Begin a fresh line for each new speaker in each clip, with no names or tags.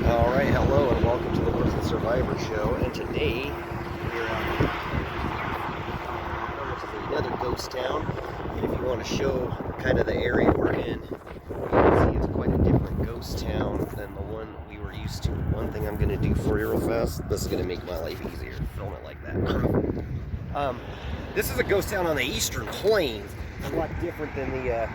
Alright, hello and welcome to the Grizzled Survivor Show, and today we're on another ghost town, and if you want to show kind of the area we're in, you can see it's quite a different ghost town than the one we were used to. One thing I'm going to do for you real fast, this is going to make my life easier, film it like that. This is a ghost town on the eastern plains. It's a lot different than the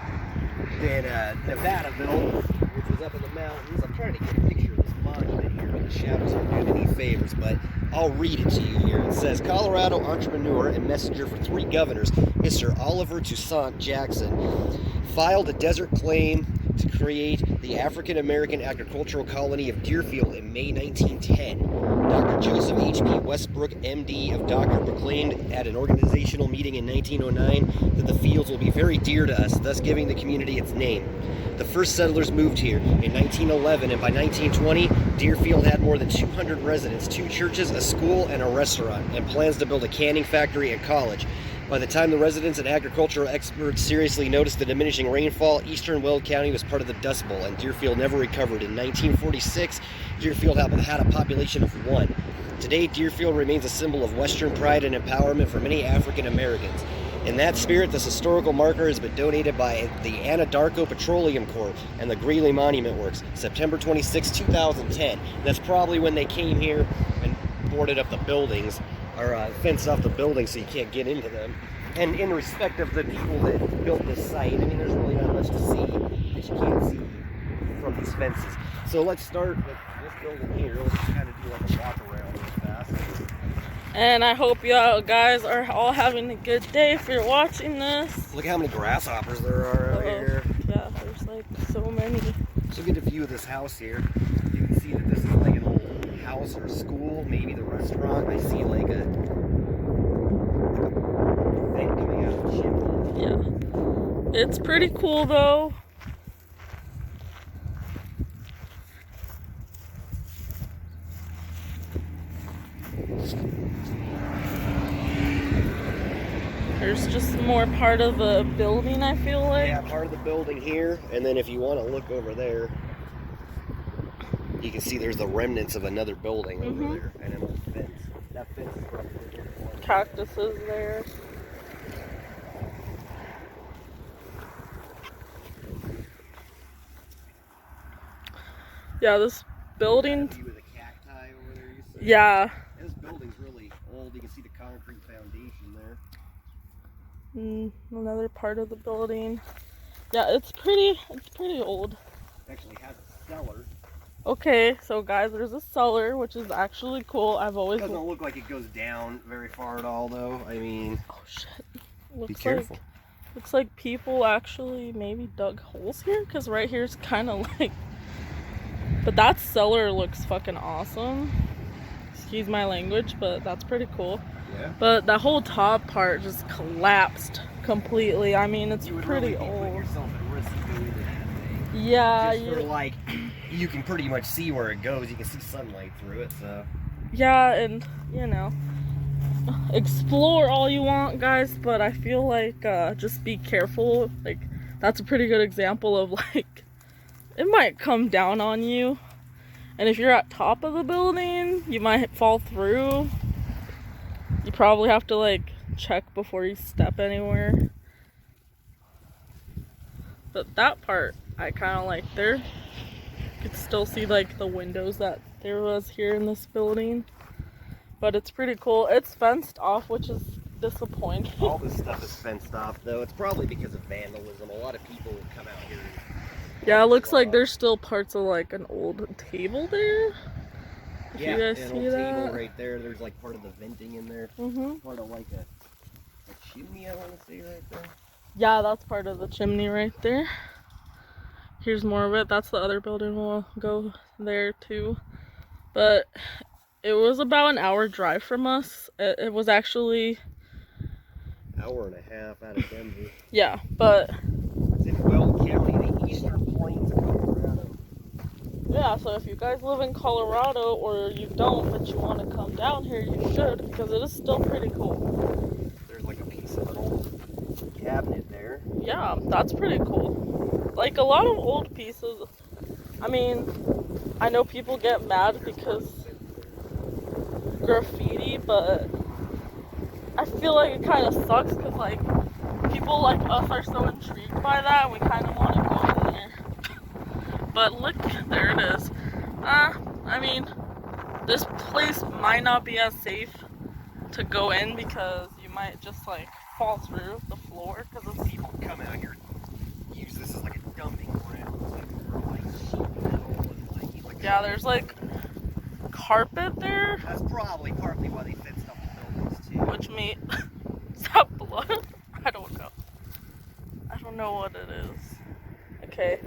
Nevadaville, which was up in the mountains. I'm trying to get a picture of this monument here, but the shadows aren't doing any favors, but I'll read it to you here. It says, Colorado entrepreneur and messenger for 3 governors, Mr. Oliver Toussaint Jackson, filed a desert claim to create the African-American agricultural colony of Dearfield in May 1910. Dr. Joseph H.P. Westbrook, M.D. of Doctor, proclaimed at an organizational meeting in 1909 that the fields will be very dear to us, thus giving the community its name. The first settlers moved here in 1911, and by 1920, Dearfield had more than 200 residents, 2 churches, a school, and a restaurant, and plans to build a canning factory and college. By the time the residents and agricultural experts seriously noticed the diminishing rainfall, eastern Weld County was part of the Dust Bowl, and Dearfield never recovered. In 1946, Dearfield had a population of 1. Today, Dearfield remains a symbol of Western pride and empowerment for many African Americans. In that spirit, this historical marker has been donated by the Anadarko Petroleum Corp. and the Greeley Monument Works, September 26, 2010. That's probably when they came here and boarded up the buildings, or fenced off the buildings so you can't get into them. And in respect of the people that built this site, I mean, there's really not much to see that you can't see from these fences. So let's start with this building here. Let's just kind of do like a walk around real fast.
And I hope y'all guys are all having a good day if you're watching this.
Look how many grasshoppers there are out here.
Yeah, there's like so many.
So get a view of this house here. You can see that this is like an old house or a school, maybe the restaurant. I see like a vent coming out of the chimney.
Yeah. It's pretty cool though. There's just more part of the building, I feel like.
Yeah, part of the building here, and then if you want to look over there, you can see there's the remnants of another building over there, and an old fence. That fence is probably
cactuses there. Yeah, this building.
With a cacti over there, you see?
Yeah.
This building's really old. You can see the concrete foundation there.
Another part of the building. Yeah, it's pretty old.
It actually has a cellar.
Okay, so guys, there's a cellar, which is actually cool. I've always...
It doesn't look like it goes down very far at all, though. I mean...
Oh, shit.
Be careful.
Looks like people actually maybe dug holes here, because right here is kind of like... But that cellar looks fucking awesome. Excuse my language, but that's pretty cool.
Yeah.
But the whole top part just collapsed completely. I mean, it's pretty old.
Put yourself at risk doing it that way.
Yeah.
Just for like, you can pretty much see where it goes. You can see sunlight through it, so.
Yeah, and you know, explore all you want, guys. But I feel like just be careful. Like, that's a pretty good example of like, it might come down on you, and if you're at top of the building, you might fall through. You probably have to like check before you step anywhere. But that part I kind of like there. You could still see like the windows that there was here in this building. But it's pretty cool. It's fenced off, which is disappointing.
All this stuff is fenced off though. It's probably because of vandalism. A lot of people come out here.
Yeah, it looks like there's still parts of like an old table there. If
yeah,
you guys
an
see
old
that.
table right there. There's like part of the venting in there. Part of like a chimney, I want to say right there.
Yeah, that's part of the chimney right there. Here's more of it. That's the other building. We'll go there too. But it was about an hour drive from us. It was actually...
Hour and a half out of Denver.
Yeah, but...
It's in Weld County, the eastern plains of Colorado.
Yeah, Yeah, so if you guys live in Colorado or you don't, but you want to come down here, you should, because it is still pretty cool.
There's like a piece of an old cabinet there.
Yeah, that's pretty cool. Like a lot of old pieces. I mean, I know people get mad because graffiti, but I feel like it kind of sucks because like people like us are so intrigued by that and we kind of want to go in there. But look, there it is. I mean, this place might not be as safe to go in because you might just like fall through the floor because it's
People come out here and use this as like a dumping ground, like sheet metal and like
yeah, there's like carpet there,
that's probably partly why they fenced up the buildings too.
which may is that blood? I don't know. I don't know what it is. Okay.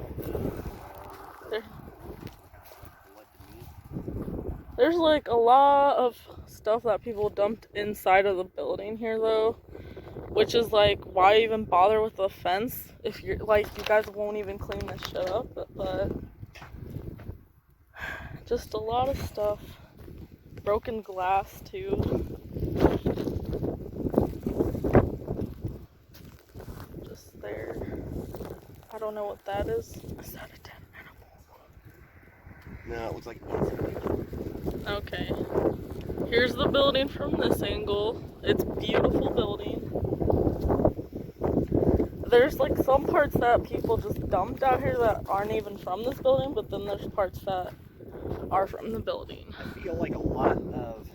There's like a lot of stuff that people dumped inside of the building here though, which is like, why even bother with the fence if you're like, you guys won't even clean this shit up, but just a lot of stuff. Broken glass too. Just there. I don't know what that is. Is that a dead animal?
No, it looks like
Okay. Here's the building from this angle. It's a beautiful building. There's like some parts that people just dumped out here that aren't even from this building, but then there's parts that are from the building.
I feel like a lot of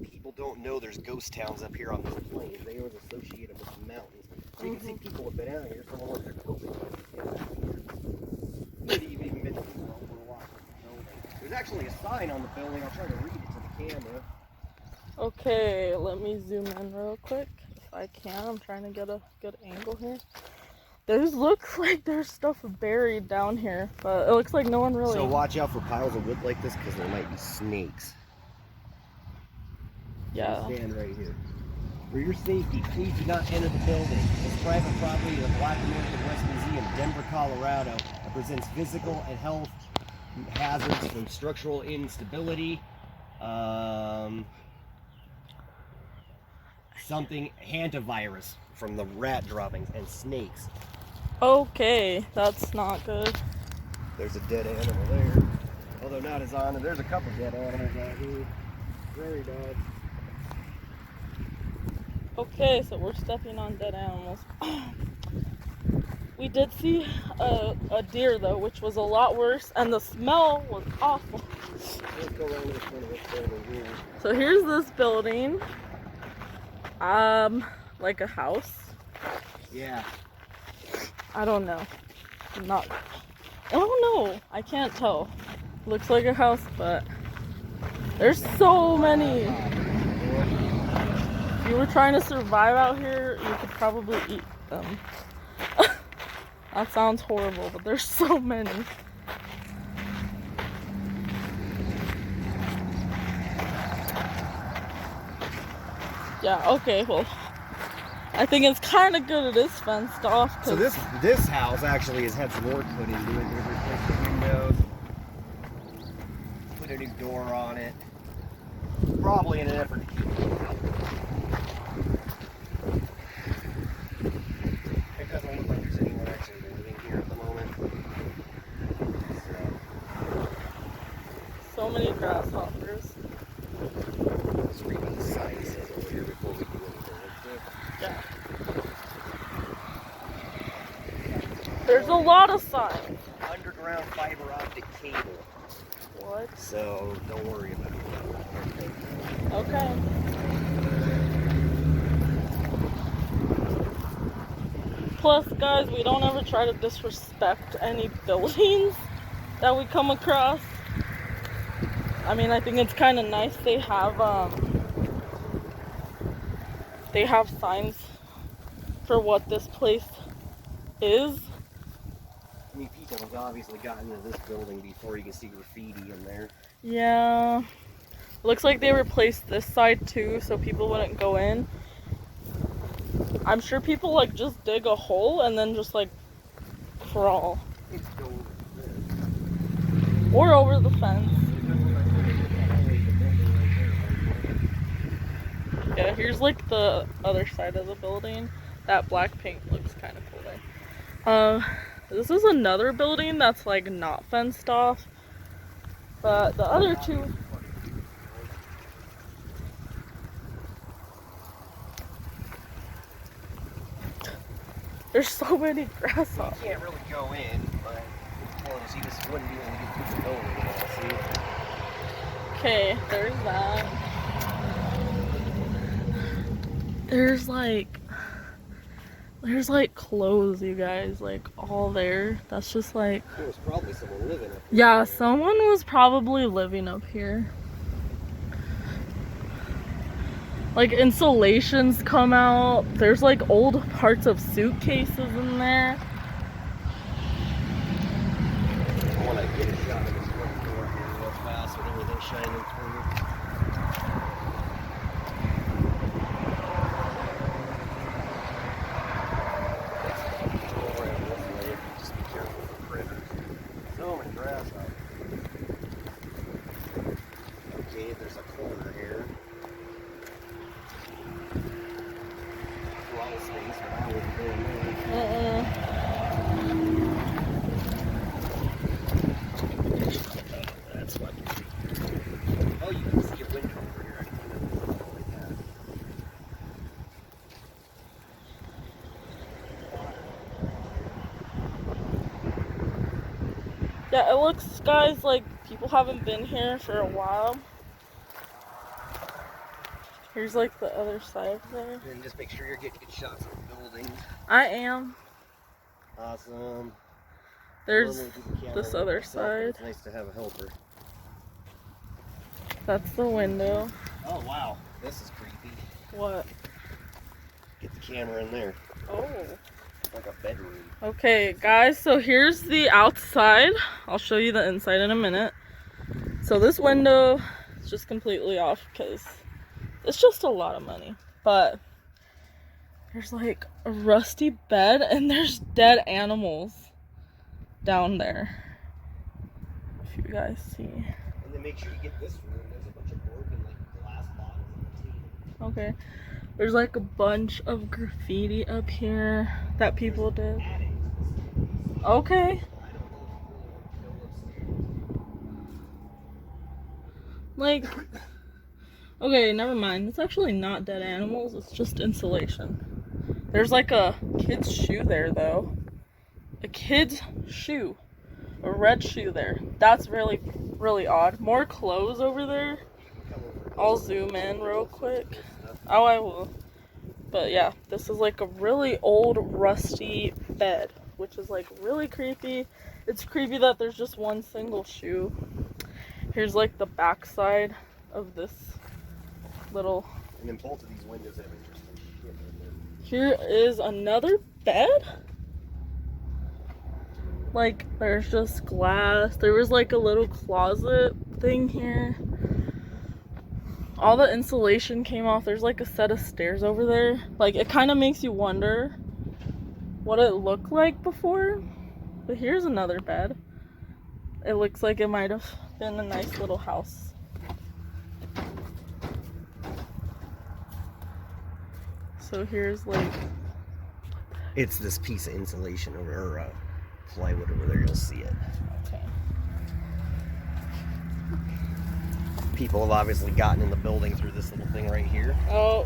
people don't know there's ghost towns up here on this plain. They always associate them with the mountains. So you can see people have been out here. Someone wants their COVID. Maybe you've even been to the building. There's actually a sign on the building. I'll try to read it to the camera.
Okay, let me zoom in real quick if I can. I'm trying to get a good angle here. Looks like there's stuff buried down here, but it looks like no one really...
So watch out for piles of wood like this because there might be snakes.
Yeah.
Stand right here. For your safety, please do not enter the building. It's private property of the Black American West Museum, Denver, Colorado. It presents physical and health hazards from structural instability, something hantavirus from the rat droppings and snakes.
Okay, that's not good.
There's a dead animal there, although not as on. There's a couple dead animals out here. Prairie dogs.
Okay, so we're stepping on dead animals. We did see a deer though, which was a lot worse, and the smell was awful.
Let's go around this one of this building here.
So here's this building. Like a house.
Yeah.
I don't know. I don't know. I can't tell. Looks like a house, but there's so many. If you were trying to survive out here, you could probably eat them. That sounds horrible, but there's so many. Yeah, okay, well, I think it's kind of good it is fenced off.
So this house actually has had some work put into it. They've replaced the windows, put a new door on it, probably in an effort to keep it out. It doesn't look like there's anyone actually living here at the moment.
So many grasshoppers.
Let's read what the sign says over here before we do anything.
Yeah. There's a lot of signs.
Underground fiber optic cable.
What?
So don't worry about it.
Okay. Plus, guys, we don't ever try to disrespect any buildings that we come across. I mean, I think it's kind of nice they have signs for what this place is.
I mean, people have obviously gotten into this building before. You can see graffiti in there.
Yeah. Looks like they replaced this side too, so people wouldn't go in. I'm sure people like just dig a hole and then just like crawl.
It's going
Or over the fence. Yeah, here's like the other side of the building. That black paint looks kind of cool there. This is another building that's like not fenced off. But the other two... There's so many grasshoppers.
You can't really go in, but you just wouldn't be able to get through the building at all, see?
Okay, there's that. There's like clothes, you guys, like all there. That's just like...
There was probably someone living up here.
Yeah, someone was probably living up here. Like insulations come out. There's like old parts of suitcases in there.
I want to get a shot of this front door here real fast with everything shining through. Just be careful for critters. So many grasshoppers. Okay, there's a corner here. A lot of space, but I wouldn't go in there. That's what. Oh, you can see a window over here. I can do something like that.
Yeah, it looks, guys, like people haven't been here for a while. Here's like the other side there.
And just make sure you're getting good shots of the building.
I am.
Awesome.
There's this other
It's
side.
nice to have a helper.
That's the window.
Oh wow, this is creepy.
What?
Get the camera in there.
Oh.
It's like a bedroom.
Okay, guys, so here's the outside. I'll show you the inside in a minute. So this window is just completely off because it's just a lot of money. But there's like a rusty bed and there's dead animals down there. If you guys see.
And then make sure you get this room. There's a bunch of broken like glass bottles on the table.
Okay. There's like a bunch of graffiti up here that people did. Okay. Like, okay, never mind. It's actually not dead animals. It's just insulation. There's like a kid's shoe there, though. A kid's shoe. A red shoe there. That's really, really odd. More clothes over there. I'll zoom in real quick. Oh, I will. But yeah, this is like a really old, rusty bed, which is like really creepy. It's creepy that there's just one single shoe. Here's like the back side of this little...
And then both of these windows have interesting shit in them.
Here is another bed. Like, there's just glass. There was like a little closet thing here. All the insulation came off. There's like a set of stairs over there. Like, it kind of makes you wonder what it looked like before. But here's another bed. It looks like it might have been a nice little house. So here's like...
It's this piece of insulation over, or plywood over there. You'll see it.
Okay.
People have obviously gotten in the building through this little thing right here.
Oh.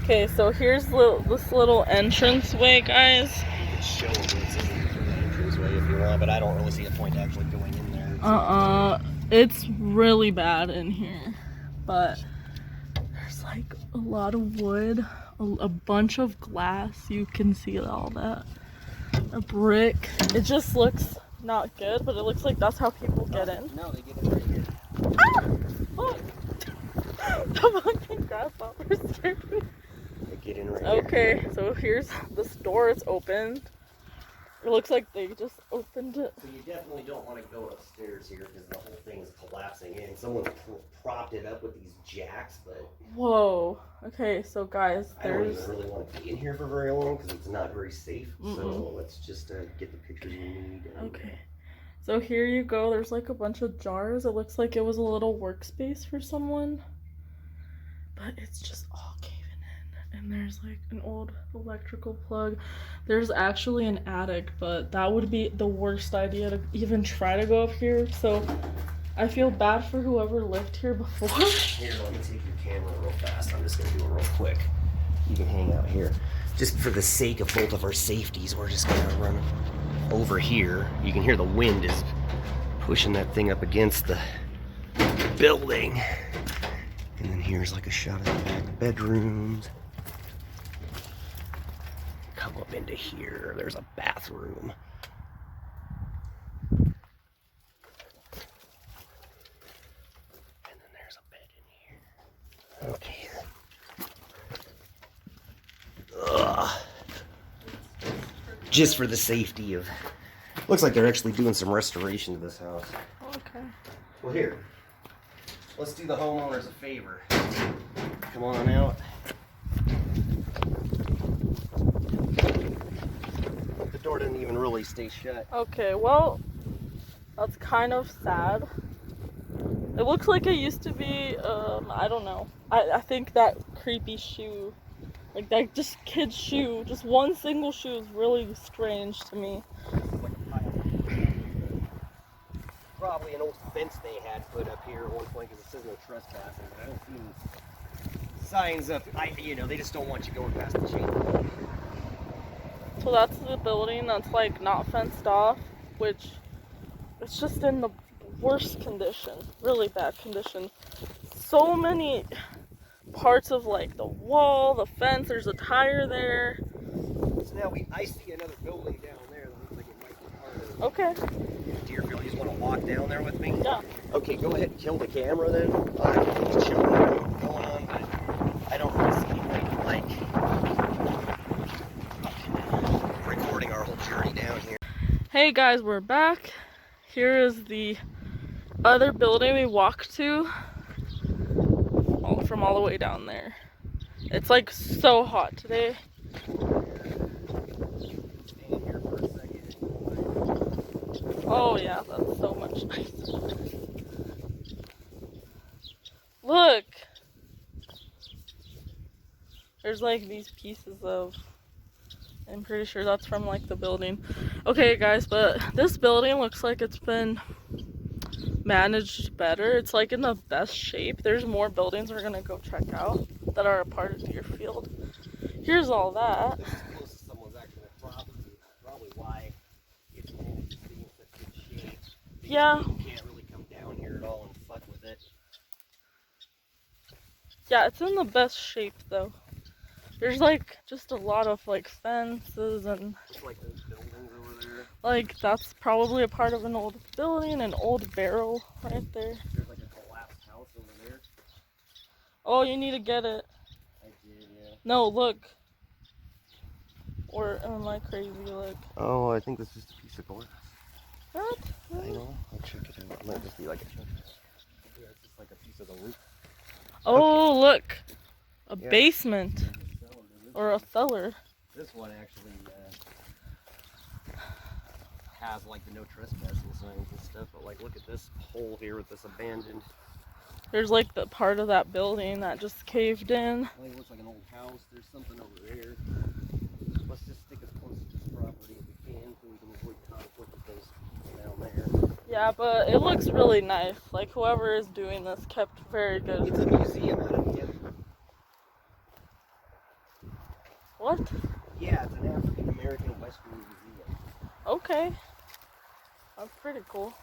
Okay, so here's this little entranceway, guys.
You can show them what's in through the entranceway if you want, but I don't really see a point actually going in there.
It's really bad in here. But there's like a lot of wood, a bunch of glass. You can see all that. A brick. It just looks not good, but it looks like that's how people get in.
No, they get in right here.
Ah! Look! The fucking grasshopper scared me.
They get in right here.
Okay, so here's this door. It's opened. It looks like they just opened it.
So you definitely don't want to go upstairs here because the whole thing is collapsing in. Someone propped it up with these jacks, but...
Whoa. Okay, so guys,
I don't
there's...
even really want to be in here for very long because it's not very safe. So let's just get the pictures we need. And,
Okay. So here you go. There's like a bunch of jars. It looks like it was a little workspace for someone. But it's just all caving in. And there's like an old electrical plug. There's actually an attic, but that would be the worst idea to even try to go up here. So I feel bad for whoever lived here before.
Here, let me take your camera real fast. I'm just gonna do it real quick. You can hang out here. Just for the sake of both of our safeties, we're just gonna run over here. You can hear the wind is pushing that thing up against the building. And then here's like a shot of the back bedrooms. Come up into here. There's a bathroom. And then there's a bed in here. Okay. Ugh. Just for the safety of... Looks like they're actually doing some restoration to this house.
Okay.
Well, here. Let's do the homeowners a favor. Come on out. The door didn't even really stay shut.
Okay, well, that's kind of sad. It looks like it used to be, I don't know. I think that creepy shoe, like that just kid's shoe, just one single shoe is really strange to me.
Probably an old fence they had put up here at one point because it says no trespassing. But I don't see any signs up. They just don't want you going past the chain.
So that's the building that's like not fenced off, which it's just in the worst condition, really bad condition. So many parts of like the wall, the fence, there's a tire there.
So now I see another building down there that looks like it might be part of
Okay.
Dearfield. You just want to walk down there with me?
Yeah.
Okay, go ahead and kill the camera then. I can just show you what's going on, but I don't really see anything like recording our whole journey down here.
Hey guys, we're back. Here is the other building we walked to from all the way down there. It's like so hot today.
Stand here for a second.
Oh yeah, that's so much nicer. Look! There's like these pieces of, I'm pretty sure that's from like the building. Okay guys, but this building looks like it's been managed better. It's like in the best shape. There's more buildings we're gonna go check out that are a part of Dearfield. Here's all that.
This is close to someone's actual property. Probably why it's managed to be in such good shape.
Yeah.
You can't really come down here at all and fuck with it.
Yeah, it's in the best shape though. There's like just a lot of like fences and
It's like old buildings over there.
like that's probably a part of an old building, an old barrel right there.
There's like a collapsed house over there.
Oh, you need to get it.
I did, yeah.
No, look. Or am I crazy? Look.
Oh, I think this is just a piece of glass.
What?
Hang on, I'll check it out. It might just be like a it's just like a piece of the roof.
Oh, look. A
Yeah.
basement or a cellar.
This one actually has like the no trespassing signs and stuff, but like look at this hole here with this abandoned.
There's like the part of that building that just caved in.
It looks like an old house. There's something over there. Let's just stick as close to this property as we can so we can avoid conflict with those people down there.
Yeah, but it looks really nice. Like whoever is doing this kept very good.
It's a museum out of it.
What?
Yeah, it's an African American Western museum.
Okay. That's pretty cool.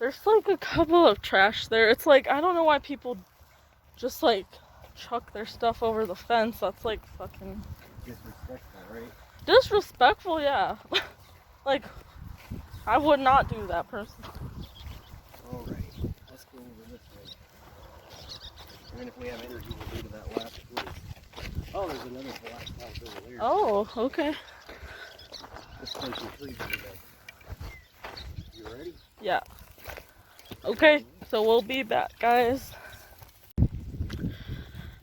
There's like a couple of trash there. It's like, I don't know why people just like chuck their stuff over the fence. That's like fucking
Disrespectful, right?
disrespectful, yeah. Like, I would not do that personally.
Alright, let's go over this way. And then if we have energy, we'll go to that last place. Oh, there's another collapsed house over there.
Oh, okay.
This place is creepy. You ready?
Yeah. Okay, so we'll be back, guys.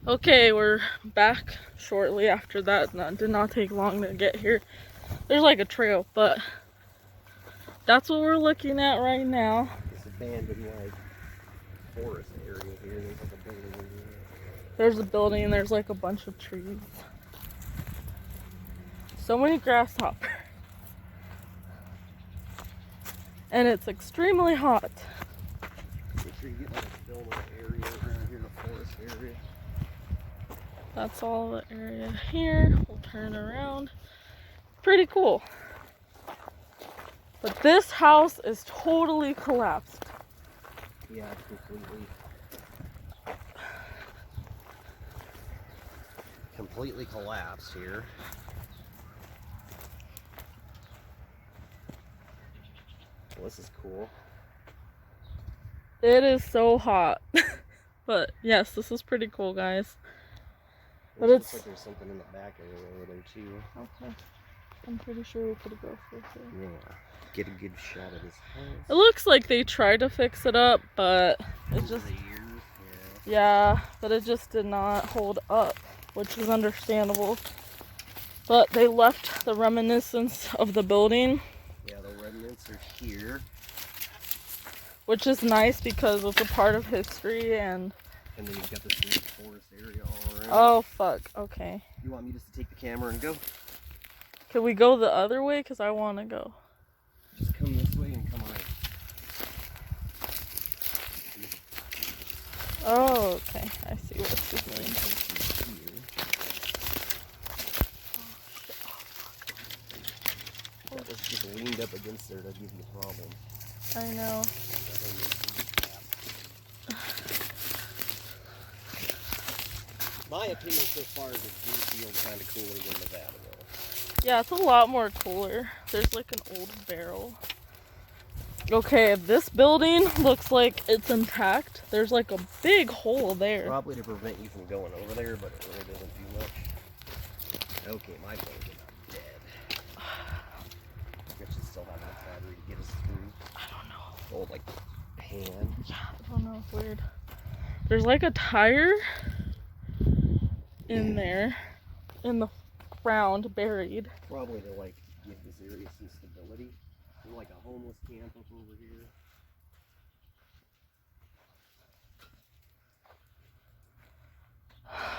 Okay, we're back shortly after that. No, it did not take long to get here. There's like a trail, but That's what we're looking at right now.
This abandoned like forest area here. There's like a building in here.
There's a building and there's like a bunch of trees. So many grasshoppers. And it's extremely hot.
Make sure you get like a film area around here in the forest area.
That's all the area here. We'll turn around. Pretty cool. But this house is totally collapsed.
Yeah, completely collapsed here. Well, this is cool.
It is so hot. But yes, this is pretty cool, guys. But
Looks
it's
like there's something in the back area over there too.
okay. I'm pretty sure we could go through here.
Yeah. Get a good shot of this house.
It looks like they tried to fix it up, but it
Over
just
the years,
yeah, but it just did not hold up, which is understandable. But they left the reminiscence of the building.
Yeah, the remnants are here.
Which is nice because it's a part of history and
then you've got this weird forest area all around.
oh fuck, okay.
You want me just to take the camera and go?
Can we go the other way? Because I want to go.
Just come this way and come around.
Oh, okay. I see what this means.
That was just leaned up against there to give you a problem.
I know.
My opinion so far is that Dearfield kind of cooler than Nevada though.
Yeah, it's a lot more cooler. There's like an old barrel. Okay, this building looks like it's intact. There's like a big hole there.
Probably to prevent you from going over there, but it really doesn't do much. Okay, my phone's not dead. I guess you still have enough battery to get us through.
I don't know.
Old like pan.
Yeah, I don't know. It's weird. There's like a tire in there, in the ground, buried.
Probably to like give this area some stability. There's like a homeless camp up over here.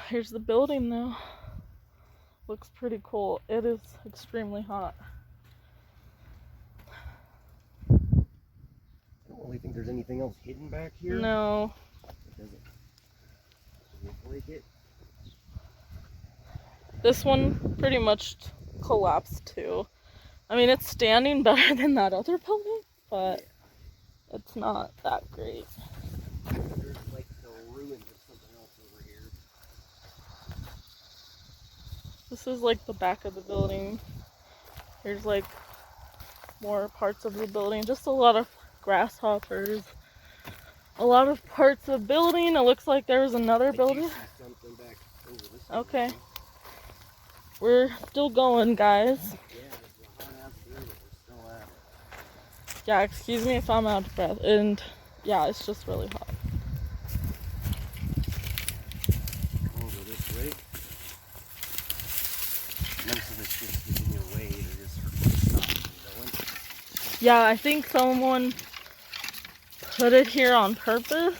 Here's the building though. Looks pretty cool. It is extremely hot.
I don't really think there's anything else hidden back here.
No.
It doesn't. Can you break it?
This one pretty much collapsed too. I mean, it's standing better than that other building, but it's not that great.
There's like the ruins of something else over here.
This is like the back of the building. There's like more parts of the building. Just a lot of grasshoppers. A lot of parts of the building. It looks like there was another building.
Something back over this way.
Okay. We're still going, guys.
Yeah, it's a hot ass day, but we're still at it.
Yeah, excuse me if I'm out of breath. And yeah, it's just really hot.
Come over this way. Most of this shit's in your way. They're just for stopping going.
Yeah, I think someone put it here on purpose.
There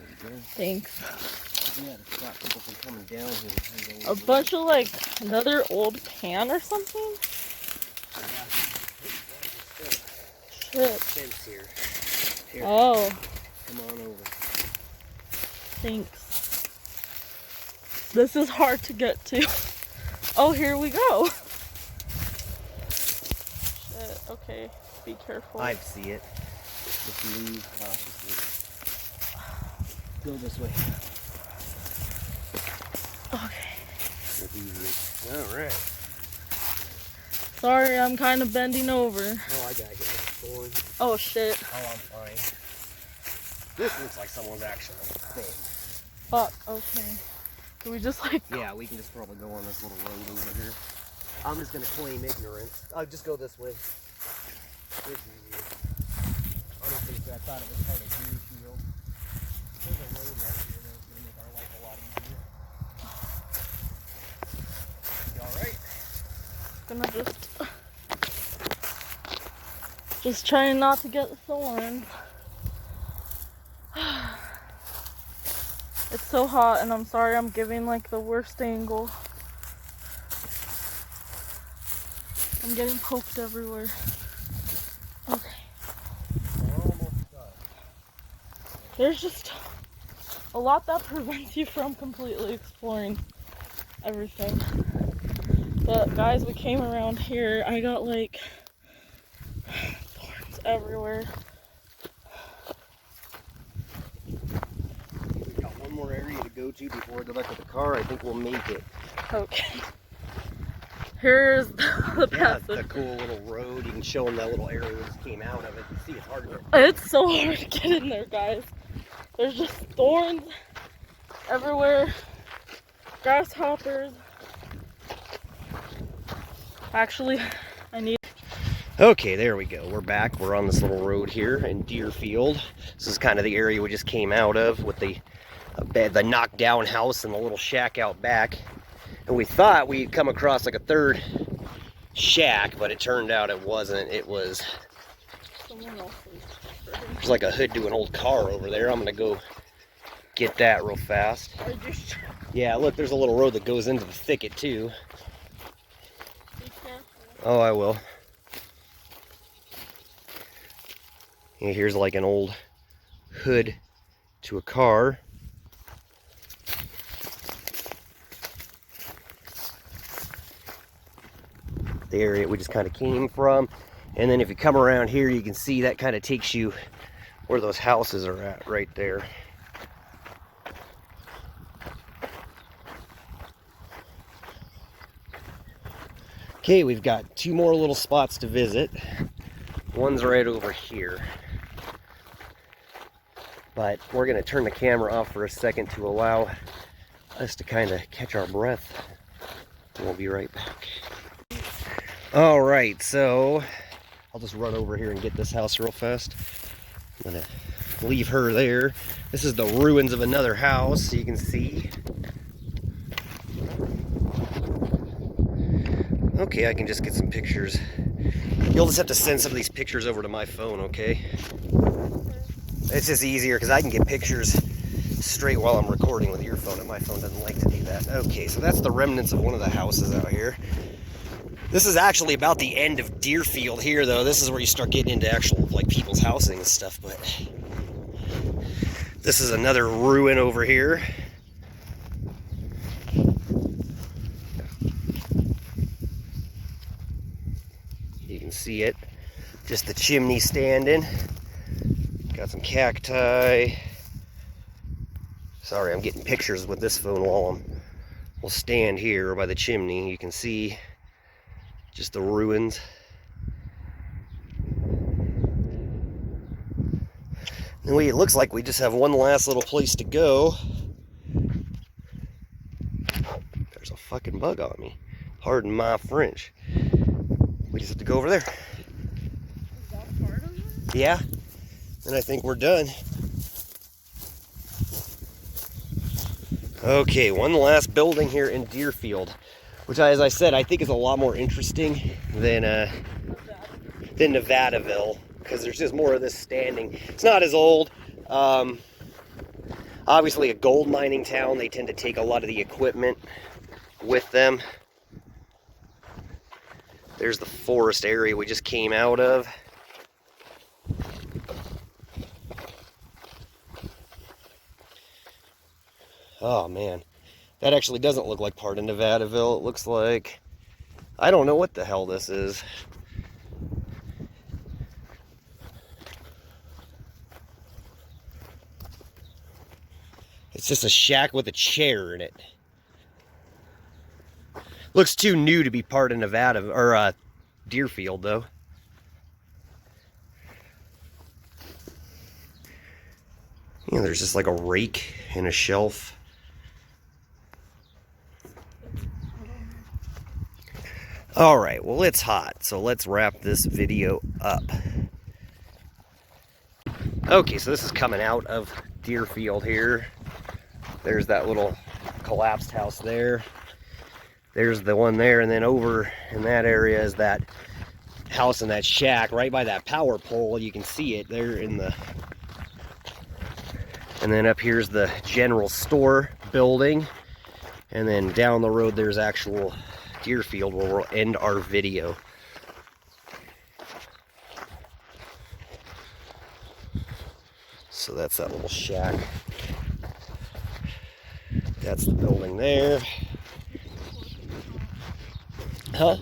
you go.
Thanks.
Yeah, to stop people from coming down here. And
A bunch of like another old pan or something. Shit.
Fence here. Here,
Oh,
come on over.
thanks. This is hard to get to. Oh, here we go. Shit. Okay, be careful.
I see it. Just move cautiously. Go this way.
Okay.
Alright.
Sorry, I'm kind of bending over.
Oh, I got hit with a thorn.
Oh shit.
Oh, I'm fine. This looks like someone's actual thing.
Fuck. Okay. Can we just like?
Yeah, we can just probably go on this little road over here. I'm just gonna claim ignorance. I'll just go this way. It's easier. Honestly, I thought it was part of Dearfield. There's a road right here that was gonna make our life a lot easier. You alright?
Gonna Just trying not to get thorns. It's so hot, and I'm sorry I'm giving like the worst angle. I'm getting poked everywhere. Okay. There's just a lot that prevents you from completely exploring everything. But guys, we came around here. I got like thorns everywhere.
We've got one more area to go to before I go back to the car. I think we'll make it.
Okay. Here's the passage.
It's a cool little road. You can show them that little area we just came out of it. You see, it's hard to...
It's so hard to get in there, guys. There's just thorns everywhere. Grasshoppers. Actually, I need...
Okay, there we go. We're back. We're on this little road here in Dearfield. This is kind of the area we just came out of with the knocked down house and the little shack out back. And we thought we'd come across like a third shack, but it turned out it wasn't. It was... There's like a hood to an old car over there. I'm gonna go get that real fast. Yeah, look, there's a little road that goes into the thicket too. Oh, I will. And here's like an old hood to a car. The area we just kind of came from. And then if you come around here, you can see that kind of takes you where those houses are at right there. Okay, we've got two more little spots to visit. One's right over here. But we're going to turn the camera off for a second to allow us to kind of catch our breath. And we'll be right back. All right, so I'll just run over here and get this house real fast. I'm going to leave her there. This is the ruins of another house, so you can see. Okay, I can just get some pictures. You'll just have to send some of these pictures over to my phone, okay? It's just easier because I can get pictures straight while I'm recording with your phone, and my phone doesn't like to do that. Okay, so that's the remnants of one of the houses out here. This is actually about the end of Dearfield here, though. This is where you start getting into actual, like, people's housing and stuff, but this is another ruin over here. You can see it. Just the chimney standing. Got some cacti. Sorry, I'm getting pictures with this phone while we'll stand here by the chimney. You can see just the ruins. And it looks like we just have one last little place to go. There's a fucking bug on me. Pardon my French. We just have to go over there.
Is that part of it?
Yeah. And I think we're done. Okay, one last building here in Dearfield, which, as I said, I think is a lot more interesting than Nevadaville, because there's just more of this standing. It's not as old. Obviously a gold mining town, they tend to take a lot of the equipment with them. There's the forest area we just came out of. Oh man, that actually doesn't look like part of Nevadaville. It looks like, I don't know what the hell this is. It's just a shack with a chair in it. Looks too new to be part of Nevada, or Dearfield, though. Yeah, there's just like a rake and a shelf. Alright, well, it's hot, so let's wrap this video up. Okay, so this is coming out of Dearfield here. There's that little collapsed house there. There's the one there, and then over in that area is that house and that shack right by that power pole. You can see it there in the... And then up here's the general store building. And then down the road there's actual Dearfield where we'll end our video. So that's that little shack. That's the building there. Huh?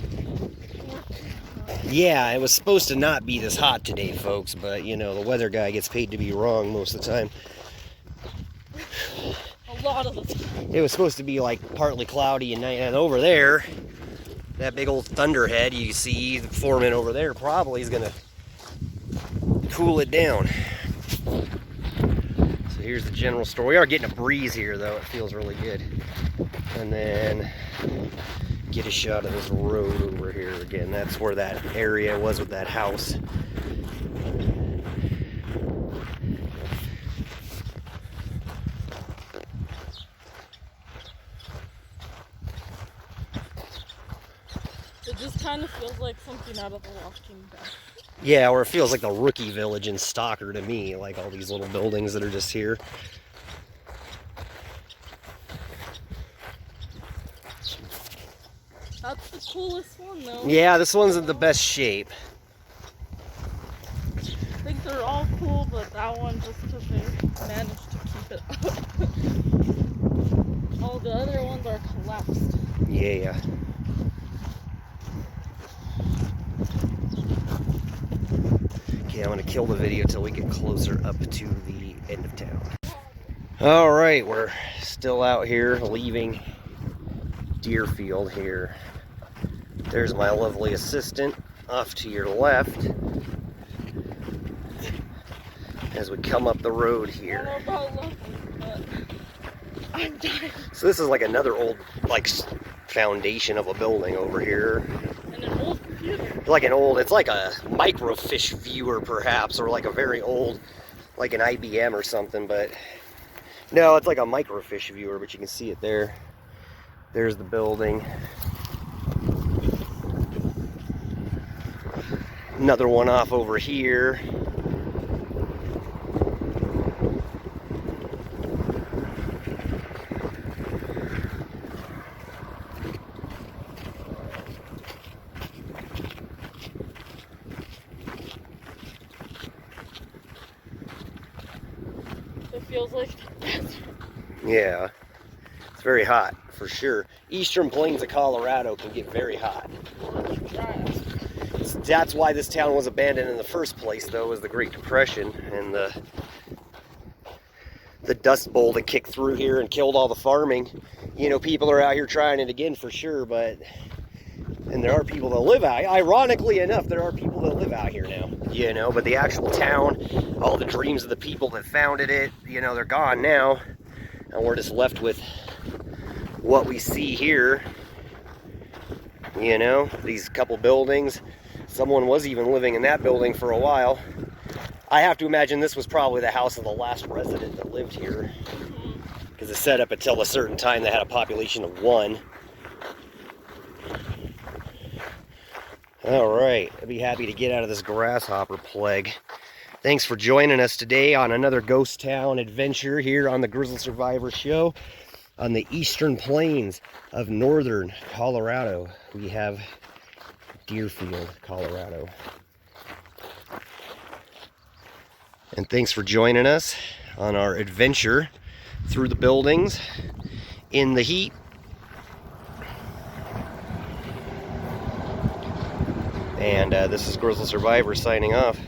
Yeah, it was supposed to not be this hot today, folks, but you know, the weather guy gets paid to be wrong most of the time.
A lot of the time. It
was supposed to be like partly cloudy at night, and over there, that big old thunderhead you see, the foreman over there probably is gonna cool it down. So here's the general store. We are getting a breeze here though, it feels really good. And then get a shot of this road over here again. That's where that area was with that house.
It just kind of feels like something out of The Walking Dead.
Yeah, or it feels like the Rookie Village in Stalker to me, like all these little buildings that are just here.
That's the coolest one, though.
Yeah, this one's in the best shape.
I think they're all cool, but that one just because they managed to keep it up. All the other ones are collapsed.
Yeah. Okay, I'm going to kill the video till we get closer up to the end of town. Alright, we're still out here leaving Dearfield here. There's my lovely assistant off to your left as we come up the road here.
I don't know about lovely, but I'm dying.
So this is like another old foundation of a building over here.
And an old computer.
Like an old, it's like a microfiche viewer perhaps, or like a very old, like an IBM or something, but no, it's like a microfiche viewer, but you can see it there. There's the building. Another one off over here.
It feels like the desert.
Yeah, it's very hot for sure. Eastern Plains of Colorado can get very hot. That's why this town was abandoned in the first place, though, was the Great Depression and the Dust Bowl that kicked through here and killed all the farming. You know, people are out here trying it again for sure, and there are people that live out. Ironically enough, there are people that live out here now. You know, but the actual town, all the dreams of the people that founded it, you know, they're gone now, and we're just left with what we see here. You know, these couple buildings. Someone was even living in that building for a while. I have to imagine this was probably the house of the last resident that lived here, because it's set up until a certain time they had a population of 1. All right, I'd be happy to get out of this grasshopper plague. Thanks for joining us today on another ghost town adventure here on the Grizzled Survivor Show on the Eastern Plains of northern Colorado. We have Dearfield, Colorado. And thanks for joining us on our adventure through the buildings in the heat. And this is Grizzled Survivor signing off.